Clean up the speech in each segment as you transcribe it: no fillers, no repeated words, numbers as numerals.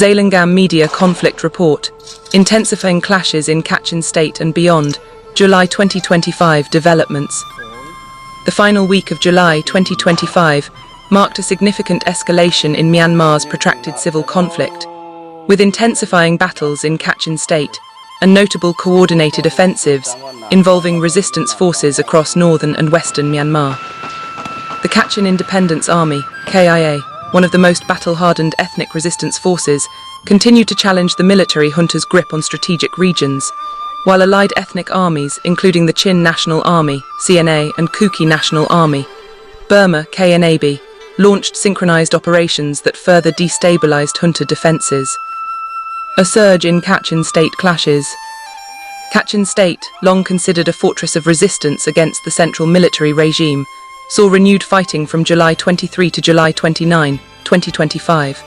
ZalengamMedia conflict report, intensifying clashes in Kachin State and beyond, July 2025 developments. The final week of July 2025 marked a significant escalation in Myanmar's protracted civil conflict, with intensifying battles in Kachin State and notable coordinated offensives involving resistance forces across northern and western Myanmar. The Kachin Independence Army, KIA, one of the most battle-hardened ethnic resistance forces, continued to challenge the military junta's grip on strategic regions, while allied ethnic armies, including the Kachin National Army, CNA, and Kuki National Army, Burma, KNAB, launched synchronized operations that further destabilized junta defenses. A surge in Kachin State clashes. Kachin State, long considered a fortress of resistance against the central military regime, saw renewed fighting from July 23 to July 29, 2025.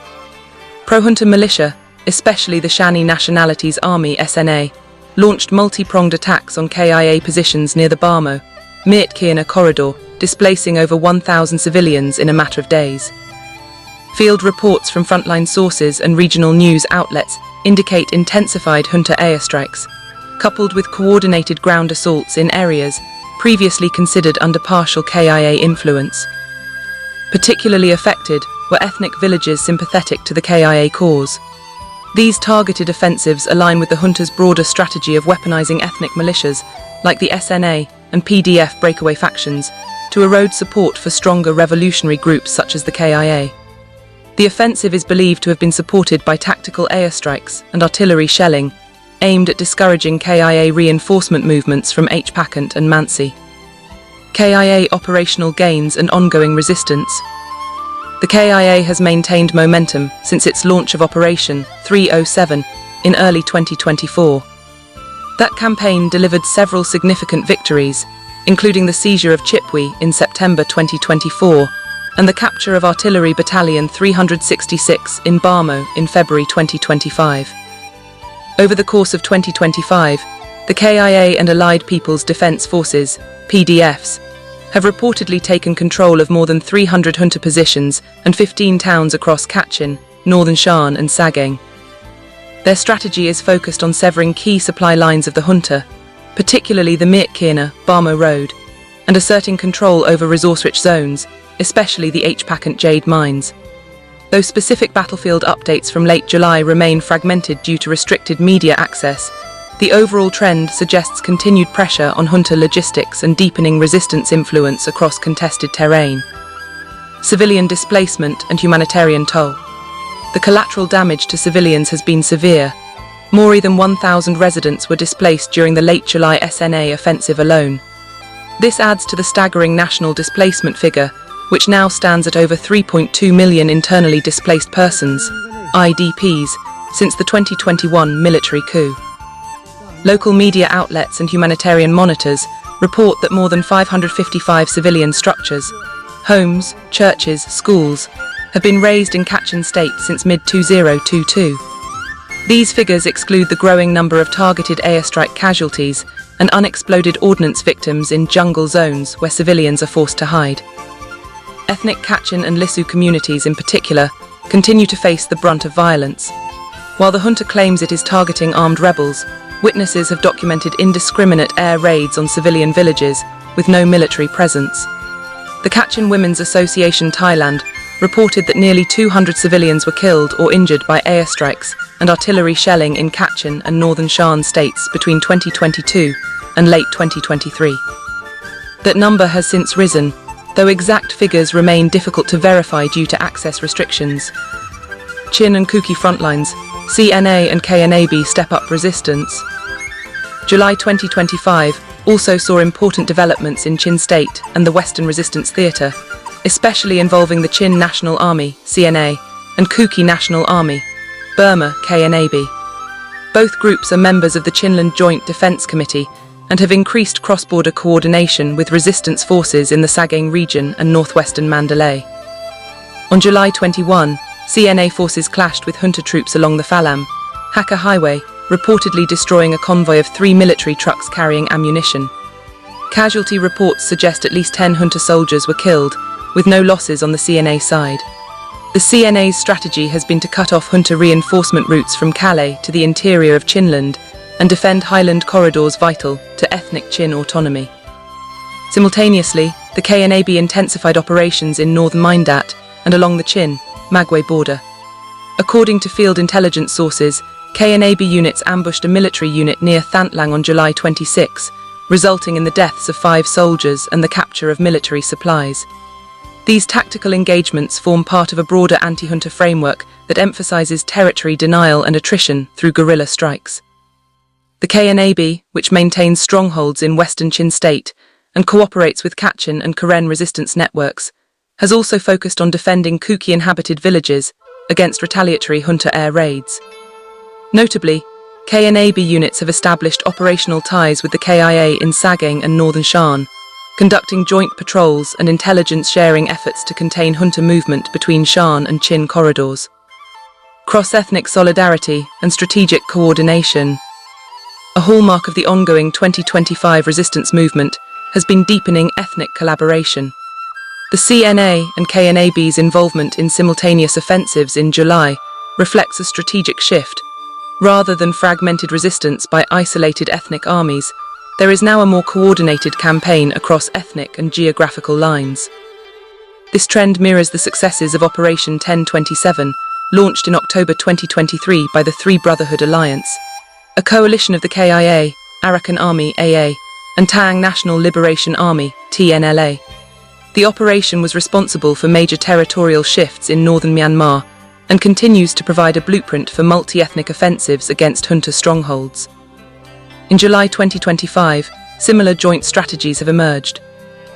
Pro-junta militia, especially the Shanni Nationalities Army (SNA), launched multi-pronged attacks on KIA positions near the Burma-Myanmar corridor, displacing over 1,000 civilians in a matter of days. Field reports from frontline sources and regional news outlets indicate intensified junta airstrikes, coupled with coordinated ground assaults in areas previously considered under partial KIA influence. Particularly affected were ethnic villages sympathetic to the KIA cause. These targeted offensives align with the junta's broader strategy of weaponizing ethnic militias, like the SNA and PDF breakaway factions, to erode support for stronger revolutionary groups such as the KIA. The offensive is believed to have been supported by tactical airstrikes and artillery shelling, aimed at discouraging KIA reinforcement movements from Pakant and Mansi. KIA operational gains and ongoing resistance. The KIA has maintained momentum since its launch of Operation 307 in early 2024. That campaign delivered several significant victories, including the seizure of Chipwe in September 2024 and the capture of Artillery Battalion 366 in Burma in February 2025. Over the course of 2025, the KIA and Allied People's Defense Forces, PDFs, have reportedly taken control of more than 300 junta positions and 15 towns across Kachin, northern Shan and Sagaing. Their strategy is focused on severing key supply lines of the junta, particularly the Myanmar-Burma Road, and asserting control over resource-rich zones, especially the Pakant jade mines. Though specific battlefield updates from late July remain fragmented due to restricted media access, the overall trend suggests continued pressure on junta logistics and deepening resistance influence across contested terrain. Civilian displacement and humanitarian toll. The collateral damage to civilians has been severe. More than 1,000 residents were displaced during the late July SNA offensive alone. This adds to the staggering national displacement figure, which now stands at over 3.2 million internally displaced persons, IDPs, since the 2021 military coup. Local media outlets and humanitarian monitors report that more than 555 civilian structures, homes, churches, schools, have been razed in Kachin State since mid-2022. These figures exclude the growing number of targeted airstrike casualties and unexploded ordnance victims in jungle zones where civilians are forced to hide. Ethnic Kachin and Lisu communities in particular continue to face the brunt of violence. While the junta claims it is targeting armed rebels, witnesses have documented indiscriminate air raids on civilian villages with no military presence. The Kachin Women's Association Thailand reported that nearly 200 civilians were killed or injured by airstrikes and artillery shelling in Kachin and northern Shan states between 2022 and late 2023. That number has since risen, though exact figures remain difficult to verify due to access restrictions. Chin and Kuki frontlines, CNA and KNAB step up resistance. July 2025 also saw important developments in Chin State and the Western Resistance Theatre, especially involving the Kachin National Army, CNA, and Kuki National Army, Burma, KNAB. Both groups are members of the Chinland Joint Defence Committee and have increased cross-border coordination with resistance forces in the Sagaing region and northwestern Mandalay. On July 21, CNA forces clashed with junta troops along the Phalam, Hakka Highway, reportedly destroying a convoy of 3 military trucks carrying ammunition. Casualty reports suggest at least 10 junta soldiers were killed, with no losses on the CNA side. The CNA's strategy has been to cut off junta reinforcement routes from Calais to the interior of Chinland and defend highland corridors vital to ethnic Chin autonomy. Simultaneously, the KNAB intensified operations in northern Mindat and along the Chin-Magway border. According to field intelligence sources, KNAB units ambushed a military unit near Thantlang on July 26, resulting in the deaths of 5 soldiers and the capture of military supplies. These tactical engagements form part of a broader anti-junta framework that emphasizes territory denial and attrition through guerrilla strikes. The KNAB, which maintains strongholds in western Chin State and cooperates with Kachin and Karen resistance networks, has also focused on defending Kuki inhabited villages against retaliatory junta air raids. Notably, KNAB units have established operational ties with the KIA in Sagaing and northern Shan, conducting joint patrols and intelligence-sharing efforts to contain junta movement between Shan and Chin corridors. Cross-ethnic solidarity and strategic coordination. A hallmark of the ongoing 2025 resistance movement has been deepening ethnic collaboration. The CNA and KNAB's involvement in simultaneous offensives in July reflects a strategic shift. Rather than fragmented resistance by isolated ethnic armies, there is now a more coordinated campaign across ethnic and geographical lines. This trend mirrors the successes of Operation 1027, launched in October 2023 by the Three Brotherhood Alliance, a coalition of the KIA, Arakan Army AA, and Tang National Liberation Army TNLA. The operation was responsible for major territorial shifts in northern Myanmar and continues to provide a blueprint for multi-ethnic offensives against junta strongholds. In July 2025, similar joint strategies have emerged.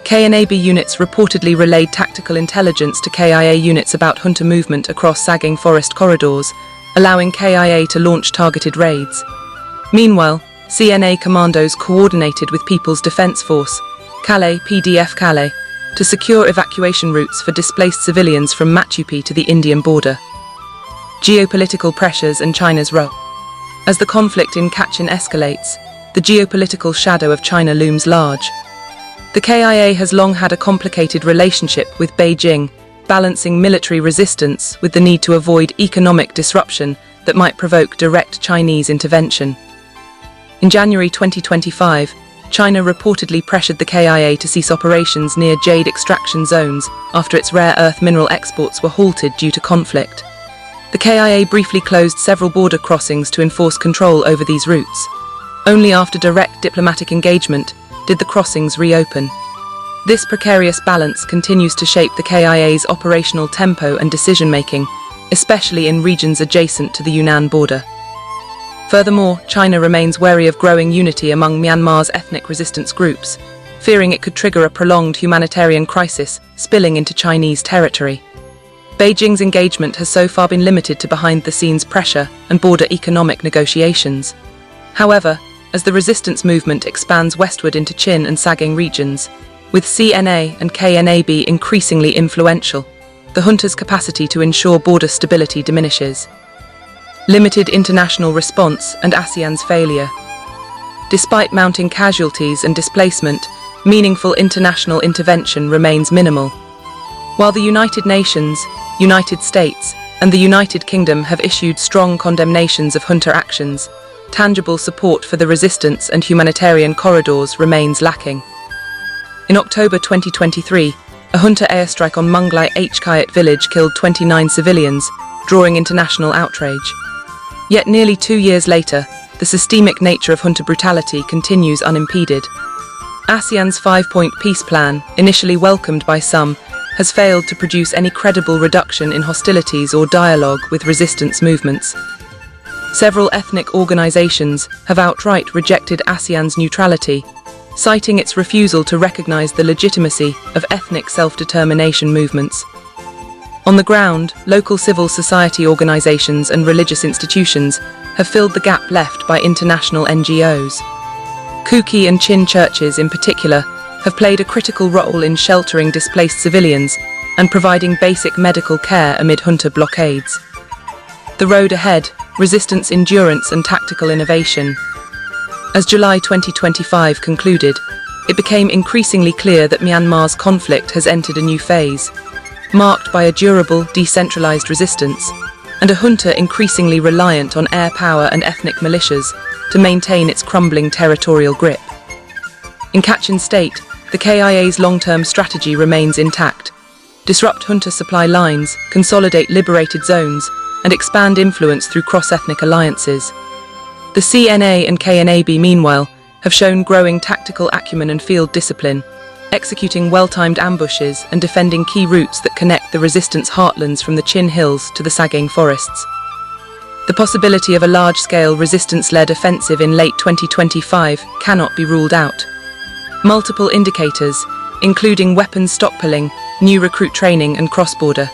KNAB units reportedly relayed tactical intelligence to KIA units about junta movement across Sagaing forest corridors, allowing KIA to launch targeted raids. Meanwhile, CNA commandos coordinated with People's Defence Force, Calais PDF Calais, to secure evacuation routes for displaced civilians from Machupi to the Indian border. Geopolitical pressures and China's role. As the conflict in Kachin escalates, the geopolitical shadow of China looms large. The KIA has long had a complicated relationship with Beijing, balancing military resistance with the need to avoid economic disruption that might provoke direct Chinese intervention. In January 2025, China reportedly pressured the KIA to cease operations near jade extraction zones after its rare earth mineral exports were halted due to conflict. The KIA briefly closed several border crossings to enforce control over these routes. Only after direct diplomatic engagement did the crossings reopen. This precarious balance continues to shape the KIA's operational tempo and decision-making, especially in regions adjacent to the Yunnan border. Furthermore, China remains wary of growing unity among Myanmar's ethnic resistance groups, fearing it could trigger a prolonged humanitarian crisis spilling into Chinese territory. Beijing's engagement has so far been limited to behind-the-scenes pressure and border economic negotiations. However, as the resistance movement expands westward into Chin and Sagaing regions, with CNA and KNAB increasingly influential, the junta's capacity to ensure border stability diminishes. Limited international response and ASEAN's failure. Despite mounting casualties and displacement, meaningful international intervention remains minimal. While the United Nations, United States, and the United Kingdom have issued strong condemnations of junta actions, tangible support for the resistance and humanitarian corridors remains lacking. In October 2023, a junta airstrike on Munglai Kayat village killed 29 civilians, drawing international outrage. Yet nearly 2 years later, the systemic nature of junta brutality continues unimpeded. ASEAN's 5-point peace plan, initially welcomed by some, has failed to produce any credible reduction in hostilities or dialogue with resistance movements. Several ethnic organizations have outright rejected ASEAN's neutrality, citing its refusal to recognize the legitimacy of ethnic self-determination movements. On the ground, local civil society organizations and religious institutions have filled the gap left by international NGOs. Kuki and Chin churches in particular have played a critical role in sheltering displaced civilians and providing basic medical care amid junta blockades. The road ahead, resistance endurance and tactical innovation. As July 2025 concluded, it became increasingly clear that Myanmar's conflict has entered a new phase. marked by a durable, decentralized resistance, and a junta increasingly reliant on air power and ethnic militias to maintain its crumbling territorial grip. In Kachin State, the KIA's long-term strategy remains intact: disrupt junta supply lines, consolidate liberated zones, and expand influence through cross-ethnic alliances. The CNA and KNAB, meanwhile, have shown growing tactical acumen and field discipline, executing well-timed ambushes and defending key routes that connect the resistance heartlands from the Chin Hills to the Sagaing forests. The possibility of a large-scale resistance-led offensive in late 2025 cannot be ruled out. Multiple indicators, including weapons stockpiling, new recruit training and cross-border